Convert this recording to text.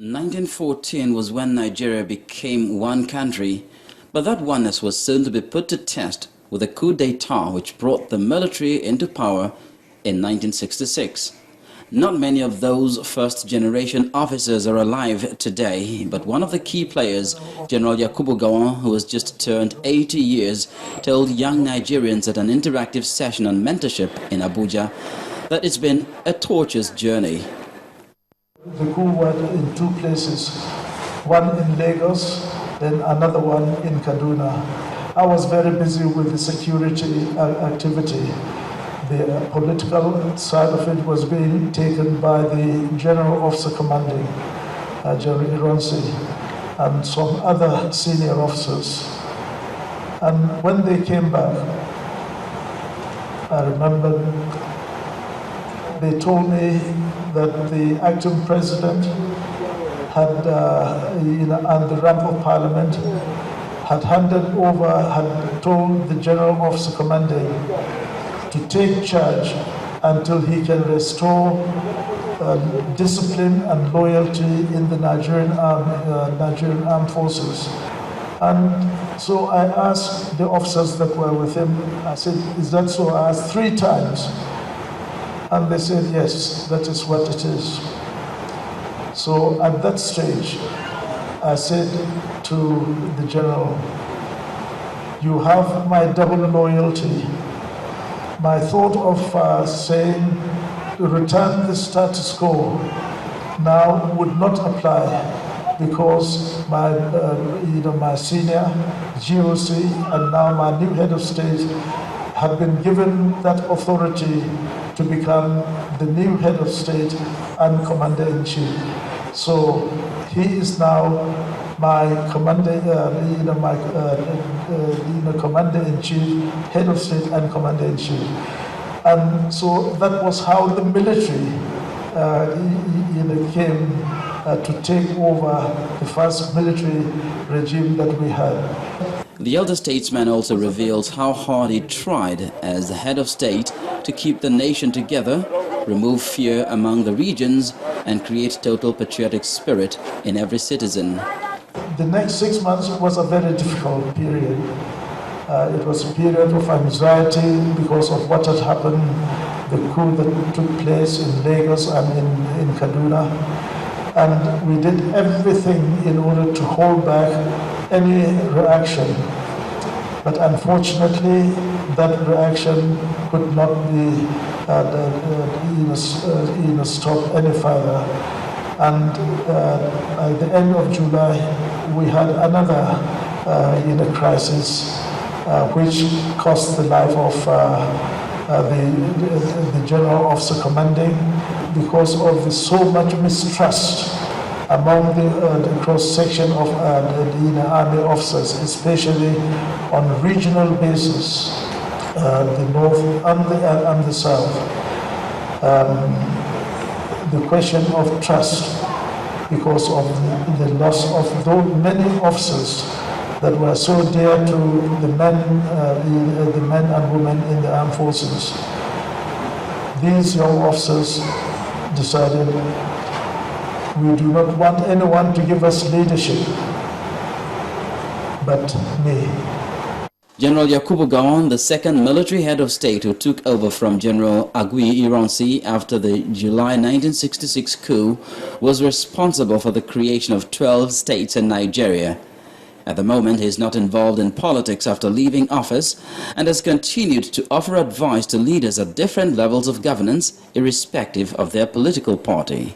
1914 was when Nigeria became one country, but that oneness was soon to be put to test with a coup d'etat which brought the military into power in 1966. Not many of those first-generation officers are alive today, but one of the key players, General Yakubu Gowan, who has just turned 80 years, told young Nigerians at an interactive session on mentorship in Abuja that it's been a tortuous journey. The coup went in two places, one in Lagos, then another one in Kaduna. I was very busy with the security activity. The political side of it was being taken by the General Officer Commanding, General Ironsi, and some other senior officers. And when they came back, I remember they told me that the acting president had, and the rank of parliament had had told the General Officer Commanding to take charge until he can restore discipline and loyalty in the Nigerian armed forces. And so I asked the officers that were with him, I said, is that so? I asked 3 times. And they said, yes, that is what it is. So at that stage, I said to the general, you have my double loyalty. My thought of saying to return the status quo now would not apply because my, my senior GOC and now my new head of state had been given that authority to become the new head of state and commander-in-chief. So he is now my commander-in-chief, head of state and commander-in-chief. And so that was how the military came to take over the first military regime that we had. The elder statesman also reveals how hard he tried as the head of state to keep the nation together, remove fear among the regions, and create total patriotic spirit in every citizen. The next 6 months was a very difficult period. It was a period of anxiety because of what had happened, the coup that took place in Lagos and in Kaduna. And we did everything in order to hold back any reaction. But unfortunately, that reaction could not be stopped any further. And at the end of July, we had another crisis, which cost the life of the General Officer Commanding because of so much mistrust among the cross-section of the army officers, especially on a regional basis, the north and the south. The question of trust because of the loss of those many officers that were so dear to the men and women in the armed forces. These young officers decided we do not want anyone to give us leadership but me. General Yakubu Gowan, the second military head of state who took over from General Ironsi after the July 1966 coup, was responsible for the creation of 12 states in Nigeria. At the moment, he is not involved in politics after leaving office and has continued to offer advice to leaders at different levels of governance, irrespective of their political party.